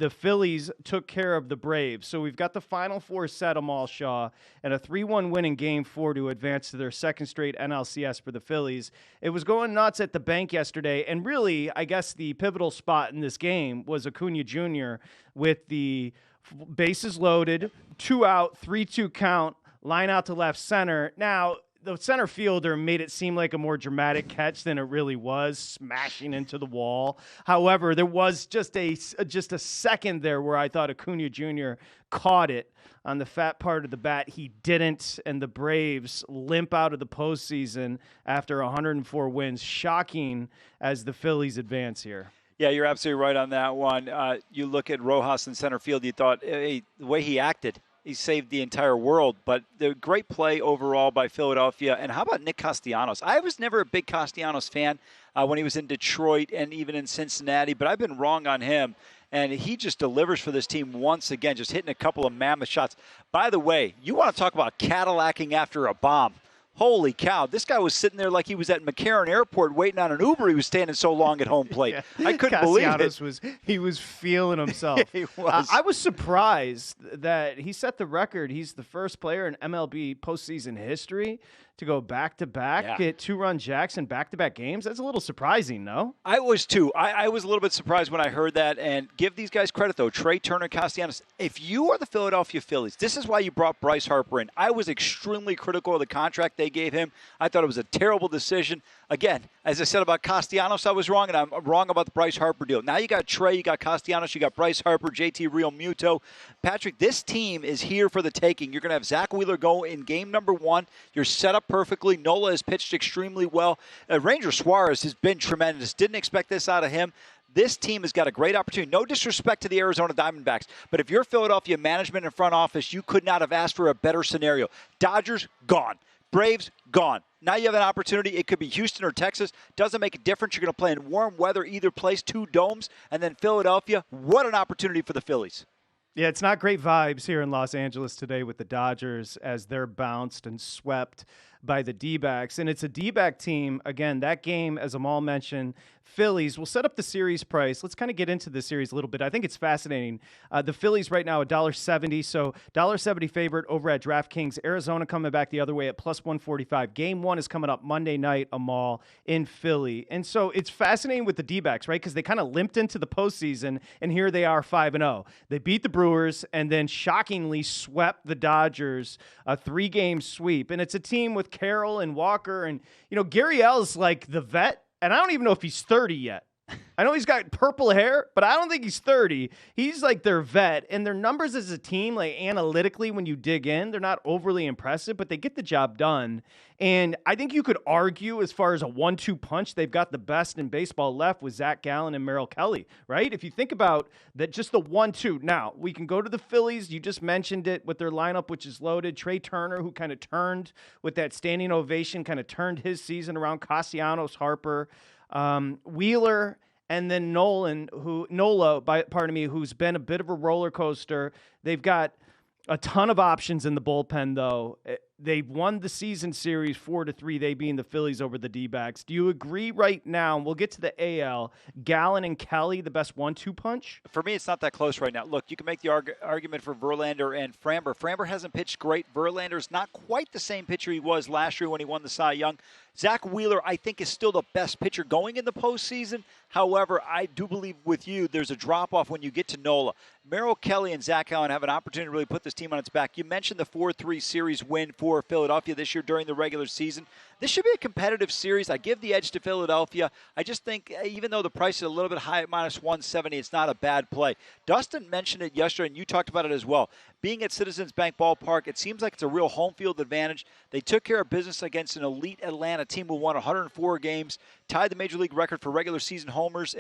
the Phillies took care of the Braves. So we've got the Final Four set them all, Shaw, and a 3-1 win in Game 4 to advance to their second straight NLCS for the Phillies. It was going nuts at the bank yesterday, and really, I guess the pivotal spot in this game was Acuna Jr. with the bases loaded, 2 out, 3-2 count, line out to left center. Now, the center fielder made it seem like a more dramatic catch than it really was, smashing into the wall. However, there was just a second there where I thought Acuna Jr. caught it on the fat part of the bat. He didn't, and the Braves limp out of the postseason after 104 wins. Shocking as the Phillies advance here. Yeah, you're absolutely right on that one. You look at Rojas in center field, you thought, hey, the way he acted, he saved the entire world. But the great play overall by Philadelphia. And how about Nick Castellanos? I was never a big Castellanos fan when he was in Detroit and even in Cincinnati, but I've been wrong on him. And he just delivers for this team once again, just hitting a couple of mammoth shots. By the way, you want to talk about Cadillacing after a bomb. Holy cow, this guy was sitting there like he was at McCarran Airport waiting on an Uber. He was standing so long at home plate. Yeah. I couldn't believe it. He was feeling himself. He was. I was surprised that he set the record. He's the first player in MLB postseason history to go back-to-back, get 2-run jacks in back-to-back games. That's a little surprising, no? I was too. I was a little bit surprised when I heard that. And give these guys credit, though. Trey Turner, Castellanos. If you are the Philadelphia Phillies, this is why you brought Bryce Harper in. I was extremely critical of the contract they gave him. I thought it was a terrible decision. Again, as I said about Castellanos, I was wrong, and I'm wrong about the Bryce Harper deal. Now you got Trey, you got Castellanos, you got Bryce Harper, JT Realmuto. Patrick, this team is here for the taking. You're going to have Zach Wheeler go in game number 1. You're set up perfectly. Nola has pitched extremely well. Ranger Suarez has been tremendous. Didn't expect this out of him. This team has got a great opportunity. No disrespect to the Arizona Diamondbacks, but if you're Philadelphia management and front office, you could not have asked for a better scenario. Dodgers, gone. Braves, gone. Now you have an opportunity. It could be Houston or Texas. Doesn't make a difference. You're going to play in warm weather either place, 2 domes. And then Philadelphia, what an opportunity for the Phillies. Yeah, it's not great vibes here in Los Angeles today with the Dodgers as they're bounced and swept by the D-backs. And it's a D-back team. Again, that game, as Amal mentioned, Phillies will set up the series price. Let's kind of get into the series a little bit. I think it's fascinating. The Phillies right now, $1.70. So $1.70 favorite over at DraftKings. Arizona coming back the other way at plus 145. Game 1 is coming up Monday night, Amal, in Philly. And so it's fascinating with the D-backs, right? Because they kind of limped into the postseason, and here they are 5-0. They beat the Brewers and then shockingly swept the Dodgers, a 3-game sweep. And it's a team with Carroll and Walker. And, Gary L's like the vet. And I don't even know if he's 30 yet. I know he's got purple hair, but I don't think he's 30. He's like their vet. And their numbers as a team, like analytically, when you dig in, they're not overly impressive, but they get the job done. And I think you could argue as far as a 1-2 punch, they've got the best in baseball left with Zach Gallen and Merrill Kelly, right? If you think about that, just the 1-2. Now, we can go to the Phillies. You just mentioned it with their lineup, which is loaded. Trey Turner, who kind of turned with that standing ovation, kind of turned his season around. Castellanos, Harper, Wheeler, and then Nola, who's been a bit of a roller coaster. They've got a ton of options in the bullpen, though. They've won the season series 4-3, they being the Phillies over the D-backs. Do you agree right now, and we'll get to the AL, Gallen and Kelly, the best 1-2 punch? For me, it's not that close right now. Look, you can make the argument for Verlander and Framber. Framber hasn't pitched great. Verlander's not quite the same pitcher he was last year when he won the Cy Young. Zach Wheeler, I think, is still the best pitcher going in the postseason. However, I do believe with you, there's a drop-off when you get to Nola. Merrill Kelly and Zach Allen have an opportunity to really put this team on its back. You mentioned the 4-3 series win for Philadelphia this year during the regular season. This should be a competitive series. I give the edge to Philadelphia. I just think even though the price is a little bit high at minus 170, it's not a bad play. Dustin mentioned it yesterday, and you talked about it as well. Being at Citizens Bank Ballpark, it seems like it's a real home field advantage. They took care of business against an elite Atlanta team who won 104 games, tied the Major League record for regular season homers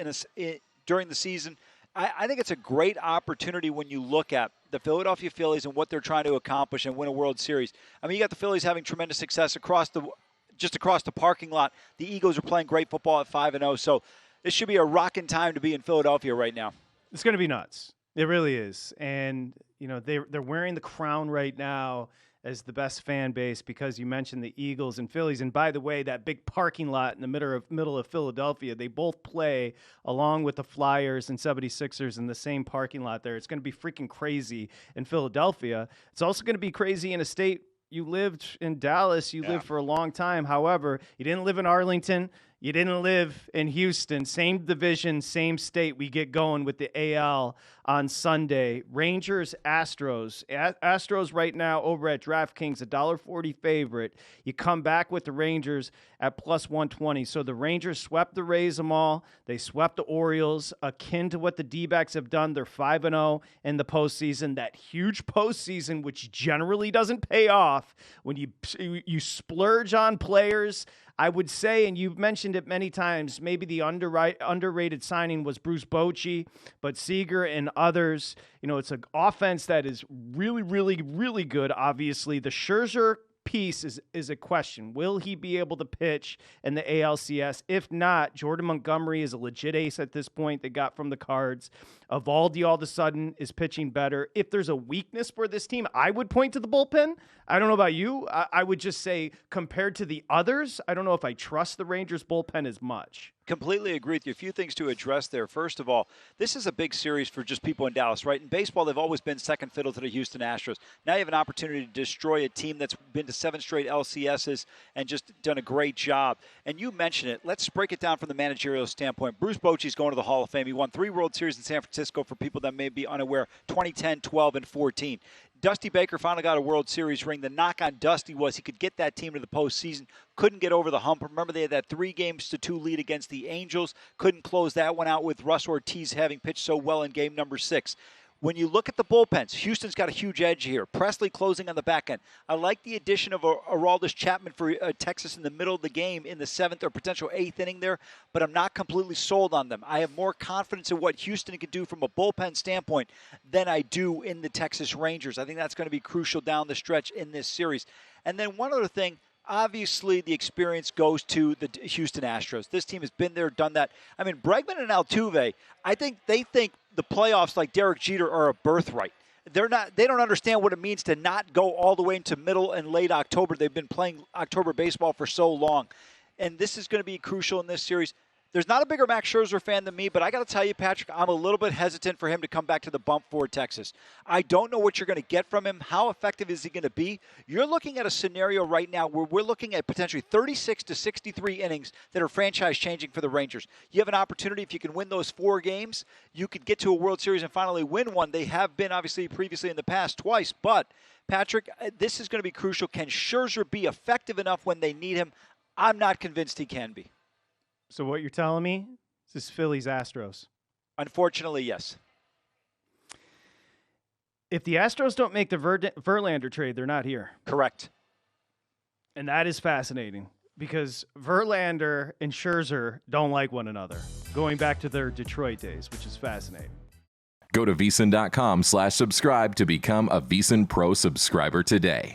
during the season. I think it's a great opportunity when you look at the Philadelphia Phillies and what they're trying to accomplish and win a World Series. I mean, you got the Phillies having tremendous success across the parking lot. The Eagles are playing great football at 5-0. So this should be a rocking time to be in Philadelphia right now. It's going to be nuts. It really is. And, they're wearing the crown right now as the best fan base because you mentioned the Eagles and Phillies. And by the way, that big parking lot in the middle of Philadelphia, they both play along with the Flyers and 76ers in the same parking lot there. It's going to be freaking crazy in Philadelphia. It's also going to be crazy in a state. You lived in Dallas. You lived for a long time. However, you didn't live in Arlington. You didn't live in Houston. Same division, same state. We get going with the AL on Sunday. Rangers, Astros. Astros right now over at DraftKings, $1.40 favorite. You come back with the Rangers at plus 120. So the Rangers swept the Rays them all. They swept the Orioles, akin to what the D-backs have done. They're 5-0 in the postseason. That huge postseason, which generally doesn't pay off when you splurge on players. I would say, and you've mentioned it many times, maybe the underrated signing was Bruce Bochy, but Seager and others, it's an offense that is really, really, really good. Obviously, the Scherzer piece is a question. Will he be able to pitch in the ALCS? If not, Jordan Montgomery is a legit ace at this point. They got from the Cards. Evaldi all of a sudden is pitching better. If there's a weakness for this team, I would point to the bullpen. I don't know about you. I would just say compared to the others, I don't know if I trust the Rangers bullpen as much. Completely agree with you. A few things to address there. First of all, this is a big series for just people in Dallas, right? In baseball, they've always been second fiddle to the Houston Astros. Now you have an opportunity to destroy a team that's been to 7 straight LCSs and just done a great job. And you mentioned it. Let's break it down from the managerial standpoint. Bruce Bochy's going to the Hall of Fame. He won 3 World Series in San Francisco for people that may be unaware, 2010, 12, and 14. Dusty Baker finally got a World Series ring. The knock on Dusty was he could get that team to the postseason, couldn't get over the hump. Remember, they had that 3-2 lead against the Angels, couldn't close that one out with Russ Ortiz having pitched so well in game number 6. When you look at the bullpens, Houston's got a huge edge here. Presley closing on the back end. I like the addition of Aroldis Chapman for Texas in the middle of the game in the 7th or potential 8th inning there, but I'm not completely sold on them. I have more confidence in what Houston can do from a bullpen standpoint than I do in the Texas Rangers. I think that's going to be crucial down the stretch in this series. And then one other thing, obviously the experience goes to the Houston Astros. This team has been there, done that. I mean, Bregman and Altuve, I think they think the playoffs like Derek Jeter are a birthright. They don't understand what it means to not go all the way into middle and late October. They've been playing October baseball for so long. And this is going to be crucial in this series. There's not a bigger Max Scherzer fan than me, but I got to tell you, Patrick, I'm a little bit hesitant for him to come back to the bump for Texas. I don't know what you're going to get from him. How effective is he going to be? You're looking at a scenario right now where we're looking at potentially 36 to 63 innings that are franchise-changing for the Rangers. You have an opportunity, if you can win those 4 games, you could get to a World Series and finally win one. They have been, obviously, previously in the past twice. But, Patrick, this is going to be crucial. Can Scherzer be effective enough when they need him? I'm not convinced he can be. So what you're telling me is this Phillies Astros? Unfortunately, yes. If the Astros don't make the Verlander trade, they're not here. Correct. And that is fascinating because Verlander and Scherzer don't like one another, going back to their Detroit days, which is fascinating. Go to VSiN.com/subscribe to become a VSiN Pro subscriber today.